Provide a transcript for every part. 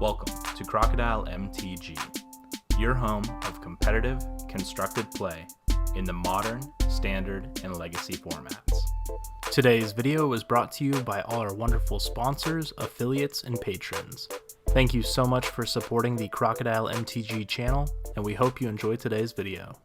Welcome to Crocodile MTG, your home of competitive, constructed play in the modern, standard, and legacy formats. Today's video was brought to you by all our wonderful sponsors, affiliates, and patrons. Thank you so much for supporting the Crocodile MTG channel, and we hope you enjoy today's video.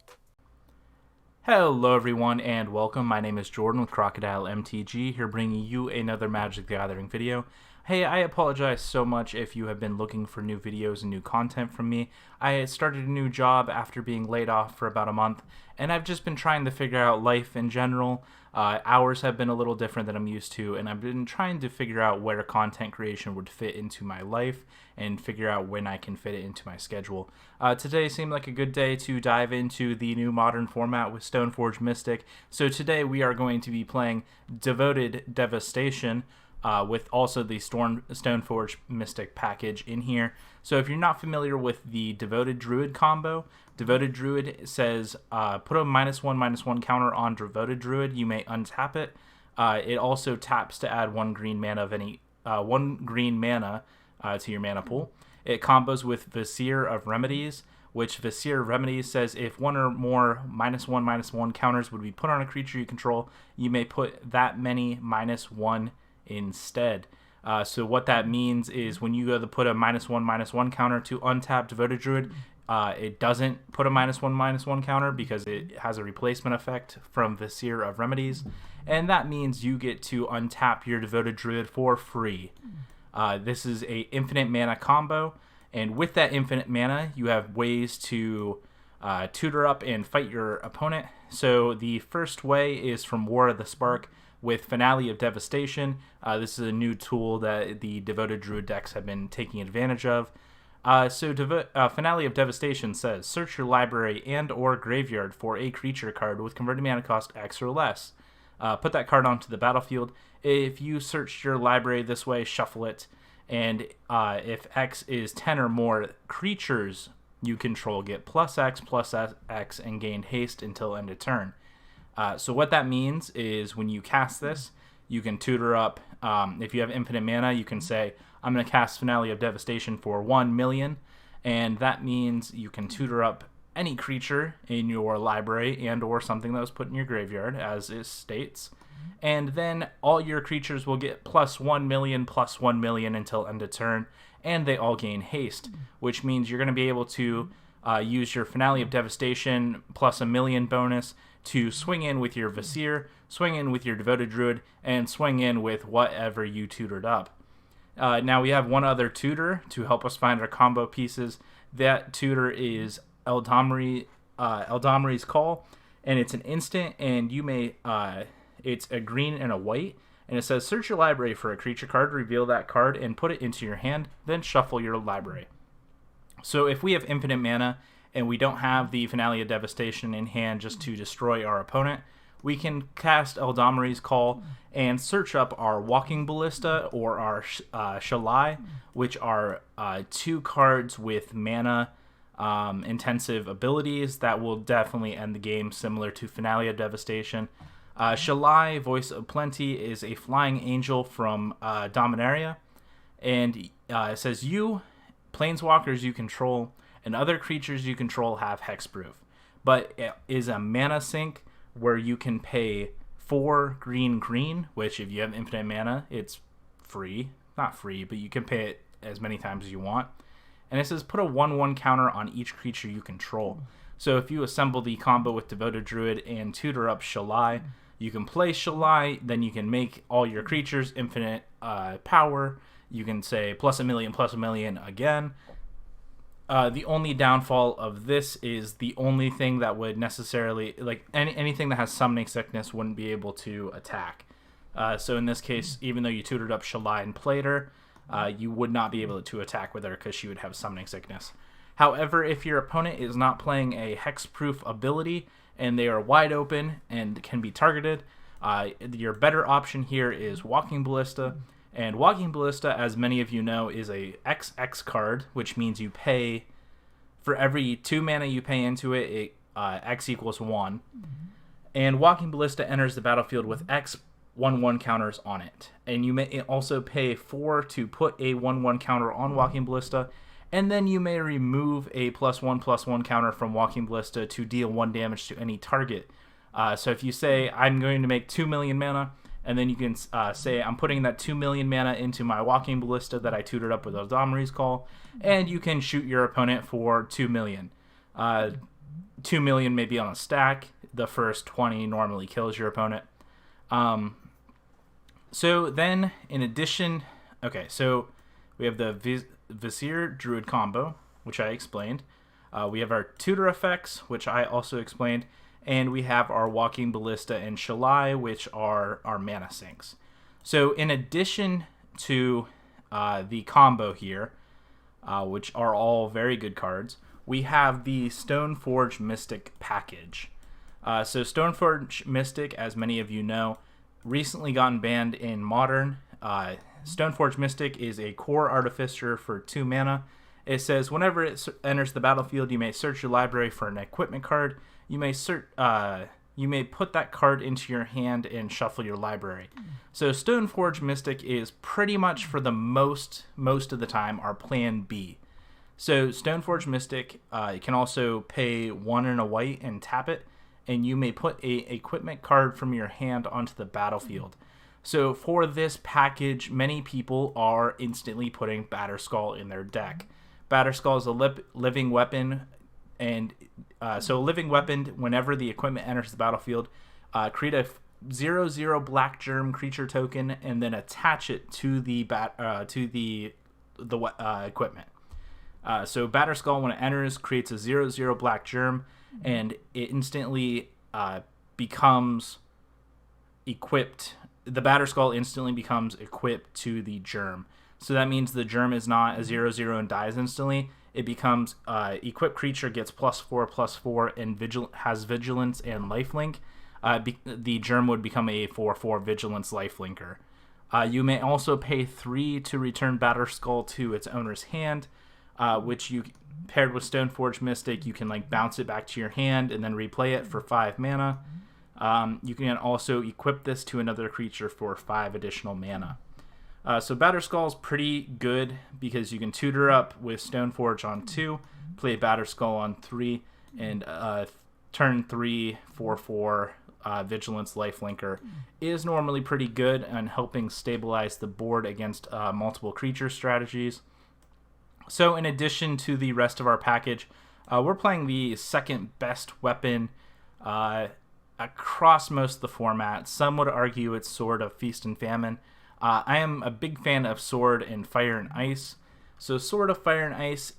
Hello everyone and welcome. My name is Jordan with Crocodile MTG, here bringing you another Magic the Gathering video. Hey, I apologize so much if you have been looking for new videos and new content from me. I started a new job after being laid off for about a month, and I've just been trying to figure out life in general. Hours have been a little different than I'm used to, and I've been trying to figure out where content creation would fit into my life and figure out when I can fit it into my schedule. Today seemed like a good day to dive into the new modern format with Stoneforge Mystic. So today we are going to be playing Devoted Devastation, with also the Stoneforge Mystic package in here. So if you're not familiar with the Devoted Druid combo, Devoted Druid says put a -1/-1 counter on Devoted Druid. You may untap it. It also taps to add one green mana of any to your mana pool. It combos with Vizier of Remedies, which Vizier of Remedies says if one or more -1/-1 counters would be put on a creature you control, you may put that many -1 instead. So what that means is when you go to put a -1/-1 counter to untap Devoted Druid, it doesn't put a -1/-1 counter because it has a replacement effect from Vizier of Remedies, and that means you get to untap your Devoted Druid for free. This is a infinite mana combo, and with that infinite mana you have ways to tutor up and fight your opponent. So the first way is from War of the Spark with Finale of Devastation. This is a new tool that the Devoted Druid decks have been taking advantage of. Finale of Devastation says, search your library and or graveyard for a creature card with converted mana cost X or less. Put that card onto the battlefield. If you search your library this way, shuffle it. And if X is 10 or more creatures you control, get +X and gain haste until end of turn. So what that means is when you cast this, you can tutor up. If you have infinite mana, you can say, I'm going to cast Finale of Devastation for 1 million. And that means you can tutor up any creature in your library and or something that was put in your graveyard, as it states. And then all your creatures will get +1 million until end of turn. And they all gain haste, which means you're going to be able to use your Finale of Devastation plus a million bonus to swing in with your Vizier, swing in with your Devoted Druid, and swing in with whatever you tutored up. Now we have one other tutor to help us find our combo pieces. That tutor is Eldamri's Call, and it's an instant, and you may it's a green and a white, and it says search your library for a creature card, reveal that card, and put it into your hand, then shuffle your library. So if we have infinite mana and we don't have the Finale of Devastation in hand just to destroy our opponent, we can cast Eldamri's Call and search up our Walking Ballista or our Shalai, which are two cards with mana intensive abilities that will definitely end the game, similar to Finale of Devastation. Shalai, Voice of Plenty, is a flying angel from Dominaria, and it says you, planeswalkers you control, and other creatures you control have hexproof, but it is a mana sink where you can pay 4 green, which if you have infinite mana, it's free. Not free, but you can pay it as many times as you want. And it says put a 1/1 counter on each creature you control. So if you assemble the combo with Devoted Druid and tutor up Shalai, you can play Shalai, then you can make all your creatures infinite power. You can say +1 million again. The only downfall of this is the only thing that would necessarily, like anything that has Summoning Sickness wouldn't be able to attack. So in this case, even though you tutored up Shalai and played her, you would not be able to attack with her because she would have Summoning Sickness. However, if your opponent is not playing a hexproof ability and they are wide open and can be targeted, your better option here is Walking Ballista. And Walking Ballista, as many of you know, is a XX card, which means you pay, for every 2 mana you pay into it, X equals 1. And Walking Ballista enters the battlefield with X 1/1 counters on it. And you may also pay 4 to put a 1/1 counter on Walking Ballista, and then you may remove a +1/+1 counter from Walking Ballista to deal 1 damage to any target. So if you say, I'm going to make 2 million mana, and then you can say, I'm putting that 2 million mana into my Walking Ballista that I tutored up with Ozdamri's Call, and you can shoot your opponent for 2 million. 2 million may be on a stack. The first 20 normally kills your opponent. So then, in addition, okay, so we have the Vizier Druid combo, which I explained. We have our tutor effects, which I also explained. And we have our Walking Ballista and Shalai, which are our mana sinks. So in addition to the combo here, which are all very good cards, we have the Stoneforge Mystic package. So Stoneforge Mystic, as many of you know, recently gotten banned in Modern. Stoneforge Mystic is a core artificer for 2 mana. It says whenever it enters the battlefield, you may search your library for an equipment card. You may put that card into your hand and shuffle your library. So Stoneforge Mystic is pretty much for the most of the time our plan B. So Stoneforge Mystic, you can also pay 1 and a white and tap it, and you may put a equipment card from your hand onto the battlefield. So for this package, many people are instantly putting Batterskull in their deck. Batterskull is a living weapon, and so a living weapon, whenever the equipment enters the battlefield, create a 0/0 black germ creature token and then attach it to the equipment. So Batterskull, when it enters, creates a 0/0 black germ, and it instantly becomes equipped. The Batterskull instantly becomes equipped to the germ. So that means the germ is not a 0/0 and dies instantly. It becomes equipped creature gets +4/+4 and has vigilance and lifelink. The germ would become a 4/4 vigilance lifelinker. You may also pay 3 to return Batterskull to its owner's hand, which you paired with Stoneforge Mystic, you can bounce it back to your hand and then replay it for 5 mana. You can also equip this to another creature for 5 additional mana. So Batterskull is pretty good because you can tutor up with Stoneforge on 2, play Batterskull on 3, and turn 3 4/4 Vigilance Lifelinker is normally pretty good and helping stabilize the board against multiple creature strategies. So in addition to the rest of our package, we're playing the second best weapon across most of the format. Some would argue it's Sword of Feast and Famine. I am a big fan of Sword and Fire and Ice. So Sword of Fire and Ice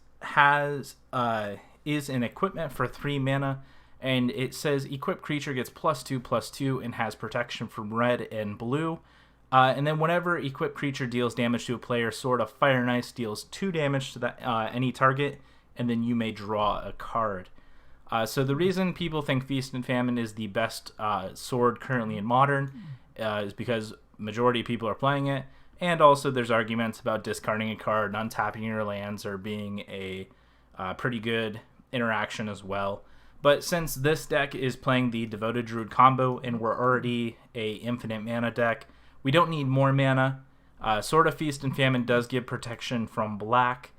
is an equipment for 3 mana, and it says equipped creature gets +2/+2 and has protection from red and blue. And then whenever equipped creature deals damage to a player, Sword of Fire and Ice deals 2 damage to any target, and then you may draw a card. So the reason people think Feast and Famine is the best sword currently in Modern is because majority of people are playing it, and also there's arguments about discarding a card and untapping your lands or being a pretty good interaction as well. But since this deck is playing the Devoted Druid combo and we're already a infinite mana deck, we don't need more mana. Sword of Feast and Famine does give protection from black,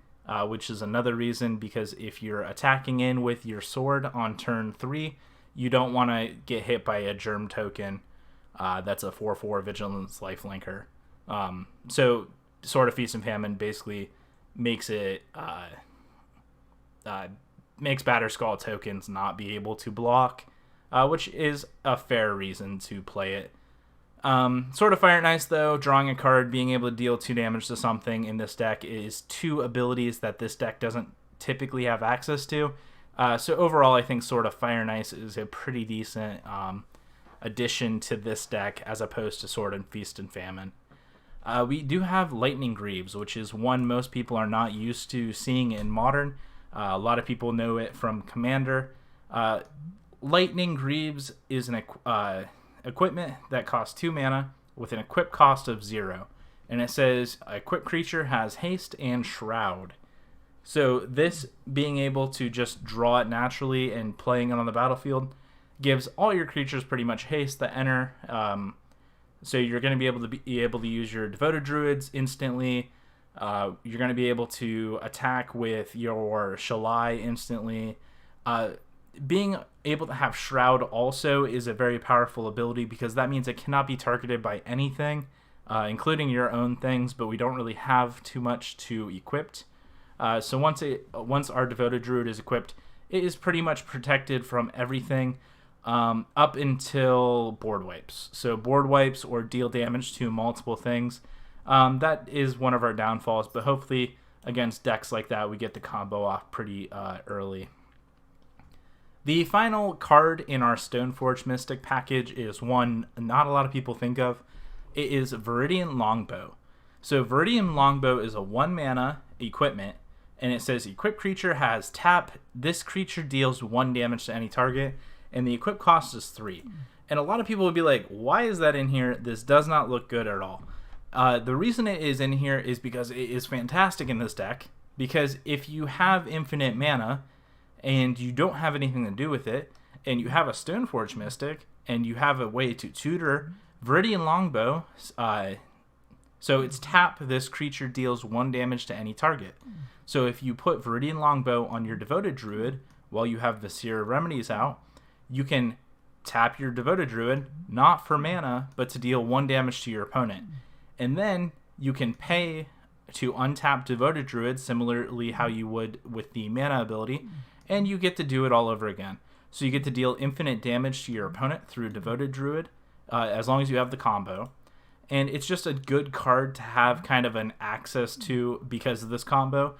which is another reason, because if you're attacking in with your sword on turn 3, you don't want to get hit by a germ token that's a 4/4 Vigilance Lifelinker. So Sword of Feast and Famine basically makes it makes Batterskull tokens not be able to block, which is a fair reason to play it. Sword of Fire and Ice, though, drawing a card, being able to deal 2 damage to something in this deck is 2 abilities that this deck doesn't typically have access to. So overall, I think Sword of Fire and Ice is a pretty decent addition to this deck as opposed to Sword and Feast and Famine. We do have Lightning Greaves, which is one most people are not used to seeing in Modern. A lot of people know it from Commander. Lightning Greaves is an equipment that costs 2 mana with an equip cost of 0. And it says equipped creature has haste and shroud. So this being able to just draw it naturally and playing it on the battlefield gives all your creatures pretty much haste that enter. So you're going to be able to use your Devoted Druids instantly. You're going to be able to attack with your Shalai instantly. Being able to have Shroud also is a very powerful ability because that means it cannot be targeted by anything, including your own things, but we don't really have too much to equipped. So once our Devoted Druid is equipped, it is pretty much protected from everything up until board wipes. So board wipes or deal damage to multiple things. That is one of our downfalls, but hopefully against decks like that, we get the combo off pretty early. The final card in our Stoneforge Mystic package is one not a lot of people think of. It is Viridian Longbow. So Viridian Longbow is a 1 mana equipment, and it says equipped creature has tap. This creature deals 1 damage to any target, and the equip cost is 3. And a lot of people would be like, why is that in here? This does not look good at all. The reason it is in here is because it is fantastic in this deck, because if you have infinite mana and you don't have anything to do with it, and you have a Stoneforge Mystic, and you have a way to tutor Viridian Longbow, so it's tap, this creature deals 1 damage to any target. So if you put Viridian Longbow on your Devoted Druid while you have Vizier Remedies out, you can tap your Devoted Druid, not for mana, but to deal 1 damage to your opponent. And then you can pay to untap Devoted Druid, similarly how you would with the mana ability, and you get to do it all over again. So you get to deal infinite damage to your opponent through Devoted Druid, as long as you have the combo. And it's just a good card to have kind of an access to because of this combo,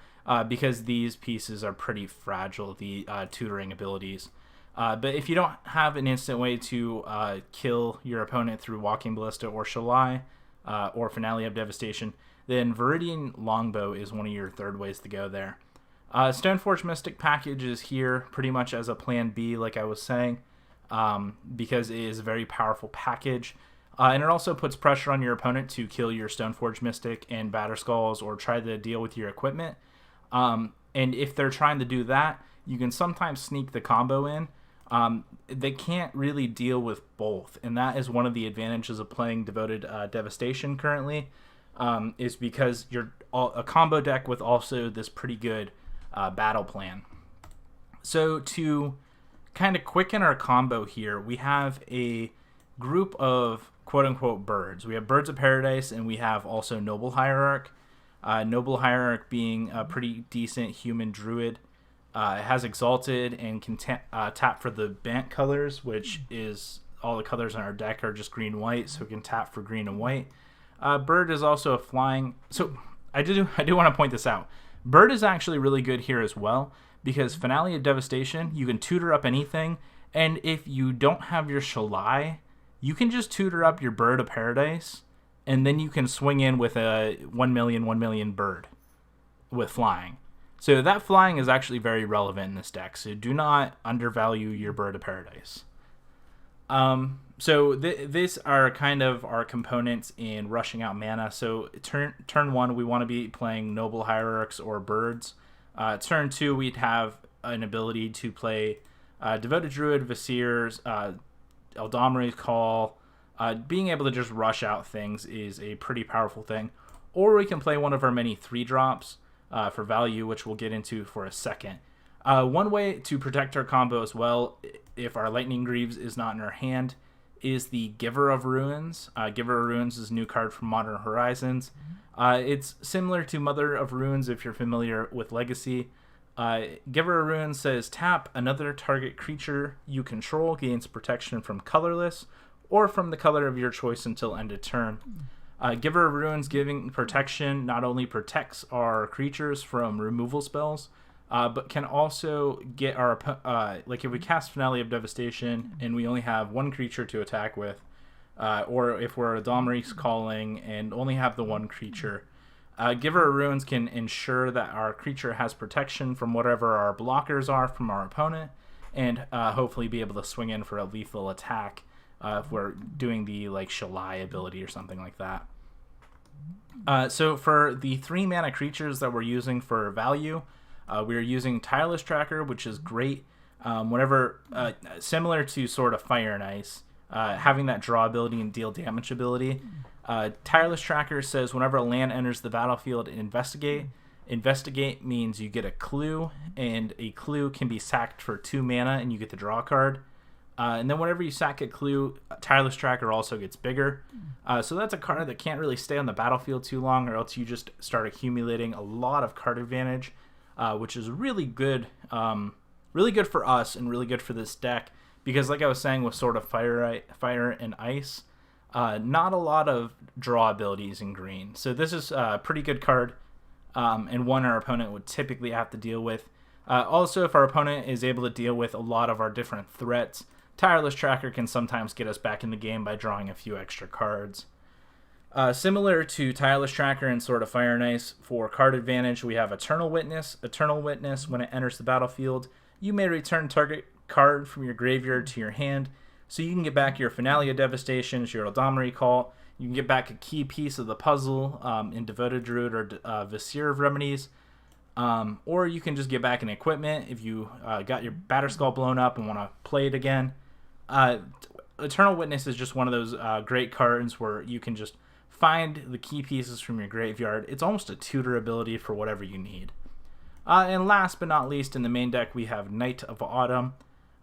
because these pieces are pretty fragile, the tutoring abilities. But if you don't have an instant way to kill your opponent through Walking Ballista or Shalai, or Finale of Devastation, then Viridian Longbow is one of your third ways to go there. Stoneforge Mystic package is here pretty much as a plan B, like I was saying, because it is a very powerful package. And it also puts pressure on your opponent to kill your Stoneforge Mystic and Batterskulls or try to deal with your equipment. And if they're trying to do that, you can sometimes sneak the combo in. They can't really deal with both, and that is one of the advantages of playing Devoted Devastation currently, is because you're a combo deck with also this pretty good battle plan. So to kind of quicken our combo here, we have a group of quote-unquote birds. We have Birds of Paradise, and we have also Noble Hierarch. Noble Hierarch being a pretty decent human druid. It has Exalted and can tap for the Bant colors, which is all the colors in our deck are just green white, so it can tap for green and white. Bird is also a flying. So I do want to point this out. Bird is actually really good here as well, because Finale of Devastation, you can tutor up anything, and if you don't have your Shalai, you can just tutor up your Bird of Paradise, and then you can swing in with a 1 million bird with flying. So that flying is actually very relevant in this deck, so do not undervalue your Bird of Paradise. So these are kind of our components in rushing out mana. So turn 1, we want to be playing Noble Hierarchs or Birds. Turn 2, we'd have an ability to play Devoted Druid, Viziers, Eldamri's Call. Being able to just rush out things is a pretty powerful thing. Or we can play one of our many 3-drops for value, which we'll get into for a second. One way to protect our combo as well, if our Lightning Greaves is not in our hand, is the Giver of Ruins. Giver of Ruins is a new card from Modern Horizons. It's similar to Mother of Runes if you're familiar with Legacy. Giver of Ruins says tap another target creature you control gains protection from colorless or from the color of your choice until end of turn. Giver of Ruins giving protection not only protects our creatures from removal spells, but can also get our, like if we cast Finale of Devastation and we only have one creature to attack with, or if we're a Domrique's Calling and only have the one creature, Giver of Ruins can ensure that our creature has protection from whatever our blockers are from our opponent, and hopefully be able to swing in for a lethal attack if we're doing the like Shalai ability or something like that. So for the 3 mana creatures that we're using for value, we're using Tireless Tracker, which is great. Whenever similar to sort of Fire and Ice, having that draw ability and deal damage ability. Tireless Tracker says whenever a land enters the battlefield, investigate. Investigate means you get a clue, and a clue can be sacked for 2 mana, and you get the draw card. And then whenever you sack a clue, Tireless Tracker also gets bigger. So that's a card that can't really stay on the battlefield too long, or else you just start accumulating a lot of card advantage, which is really good for us and really good for this deck. Because like I was saying with Sword of Fire and Ice, not a lot of draw abilities in green. So this is a pretty good card, and one our opponent would typically have to deal with. Also, if our opponent is able to deal with a lot of our different threats, Tireless Tracker can sometimes get us back in the game by drawing a few extra cards. Similar to Tireless Tracker and Sword of Fire and Ice, for card advantage, we have Eternal Witness. Eternal Witness, when it enters the battlefield, you may return target card from your graveyard to your hand, so you can get back your Finale of Devastation, your Eldama Recall. You can get back a key piece of the puzzle in Devoted Druid or Vizier of Remedies. Or you can just get back an equipment if you got your Batterskull blown up and want to play it again. Eternal Witness is just one of those great cards where you can just find the key pieces from your graveyard. It's almost a tutor ability for whatever you need. And last but not least, in the main deck, we have Knight of Autumn.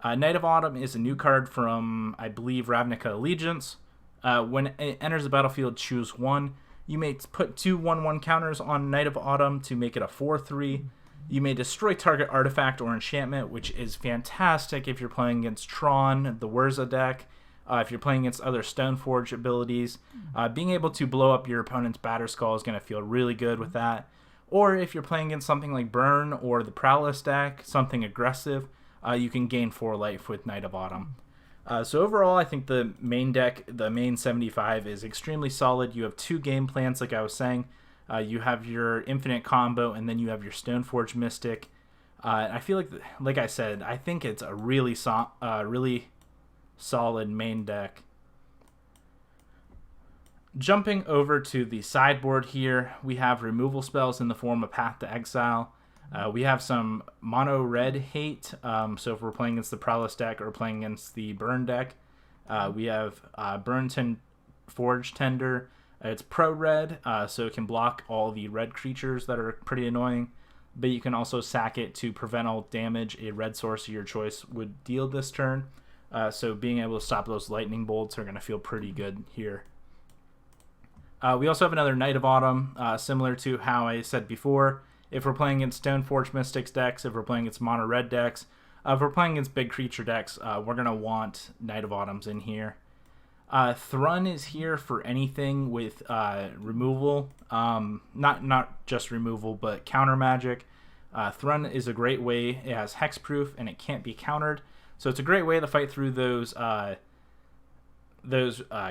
Knight of Autumn is a new card from, I believe, Ravnica Allegiance. When it enters the battlefield, choose 1. You may put 2 1/1 counters on Knight of Autumn to make it a 4/3. You may destroy target artifact or enchantment, which is fantastic if you're playing against Tron, the Wurza deck. If you're playing against other Stoneforge abilities, being able to blow up your opponent's Batterskull is going to feel really good with that. Or if you're playing against something like Burn or the Prowess deck, something aggressive, you can gain 4 life with Knight of Autumn. So overall, I think the main deck, the main 75, is extremely solid. You have 2 game plans, like I was saying. You have your Infinite Combo, and then you have your Stoneforge Mystic. I feel like I said, I think it's a really solid main deck. Jumping over to the sideboard here, we have removal spells in the form of Path to Exile. We have some mono red hate, so if we're playing against the Prowess deck or playing against the Burn deck, we have Forge Tender. It's pro red, so it can block all the red creatures that are pretty annoying, but you can also sack it to prevent all damage a red source of your choice would deal this turn. So being able to stop those lightning bolts are going to feel pretty good here. We also have another Knight of Autumn, similar to how I said before. If we're playing against Stoneforge Mystics decks, if we're playing against mono red decks, if we're playing against big creature decks, we're going to want Knight of Autumns in here. Thrun is here for anything with removal, not just removal, but counter magic. Thrun is a great way. It has hexproof and it can't be countered, so it's a great way to fight through those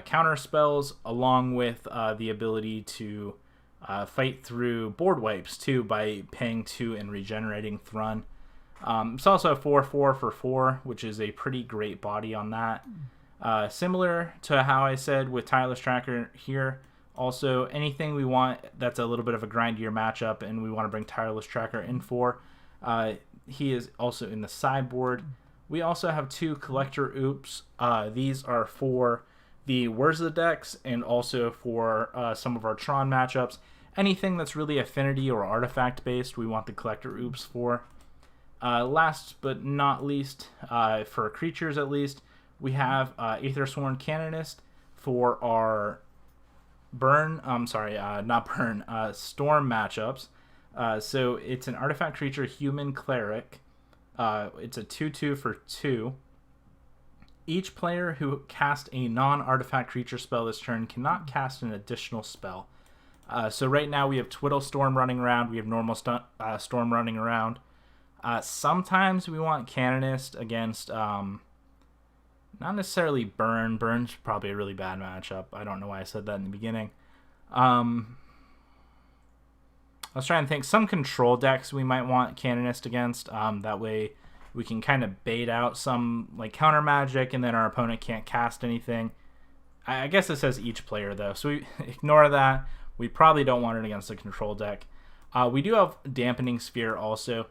counter spells, along with the ability to fight through board wipes too by paying 2 and regenerating Thrun. It's also a 4/4 for 4, which is a pretty great body on that. Similar to how I said with Tireless Tracker here, also anything we want that's a little bit of a grindier matchup and we want to bring Tireless Tracker in for, he is also in the sideboard. We also have 2 Collector Oops. These are for the Wurza decks and also for some of our Tron matchups. Anything that's really affinity or artifact based, we want the Collector Oops for. Last but not least, for creatures at least, we have Aethersworn Canonist for our Storm matchups. So it's an artifact creature, human cleric. It's a 2/2 for 2. Each player who casts a non-artifact creature spell this turn cannot cast an additional spell. So right now we have Twiddle Storm running around. We have normal Storm running around. Sometimes we want Canonist against, not necessarily Burn. Burn's probably a really bad matchup. I don't know why I said that in the beginning. I was trying to think. Some control decks we might want Canonist against. That way we can kind of bait out some like counter magic, and then our opponent can't cast anything. I guess it says each player though, so we ignore that. We probably don't want it against a control deck. We do have Dampening Sphere also.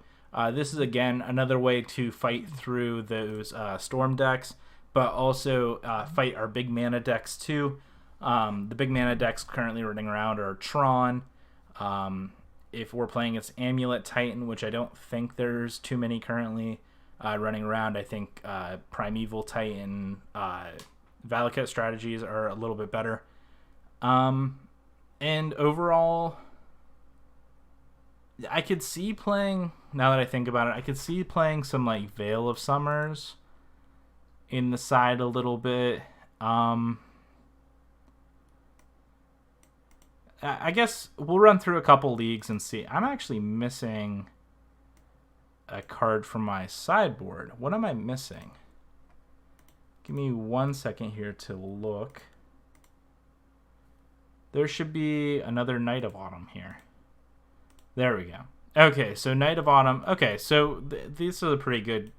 This is again another way to fight through those storm decks but also fight our big mana decks too. The big mana decks currently running around are Tron. If we're playing its Amulet Titan, which I don't think there's too many currently running around, I think Primeval Titan, Valakut strategies are a little bit better. And overall, I could see playing, now that I think about it, I could see playing some like Veil of Summers in the side a little bit. I guess we'll run through a couple leagues and see. I'm actually missing a card from my sideboard. What am I missing? Give me 1 second here to look. There should be another Night of Autumn here. There we go. Okay, so Night of Autumn. Okay, so this is a pretty good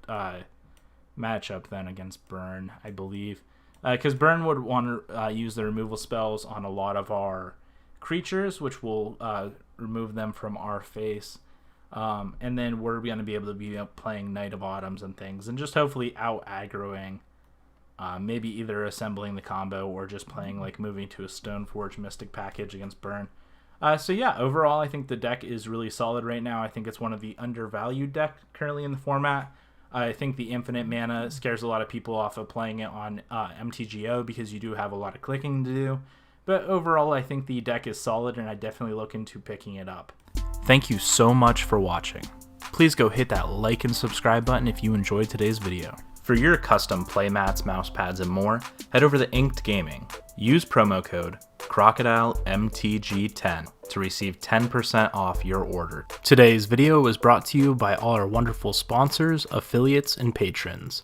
matchup then against Burn, I believe. Because Burn would want to use the removal spells on a lot of our creatures, which will remove them from our face. And then we're going to be able to be playing Night of Autumns and things, and just hopefully out aggroing, maybe either assembling the combo or just playing like moving to a Stoneforge Mystic package against Burn. So yeah, overall I think the deck is really solid right now. I think it's one of the undervalued decks currently in the format. I think the infinite mana scares a lot of people off of playing it on MTGO because you do have a lot of clicking to do. But overall, I think the deck is solid, and I definitely look into picking it up. Thank you so much for watching. Please go hit that like and subscribe button if you enjoyed today's video. For your custom playmats, mousepads, and more, head over to Inked Gaming. Use promo code crocodilemtg10 to receive 10% off your order. Today's video was brought to you by all our wonderful sponsors, affiliates, and patrons.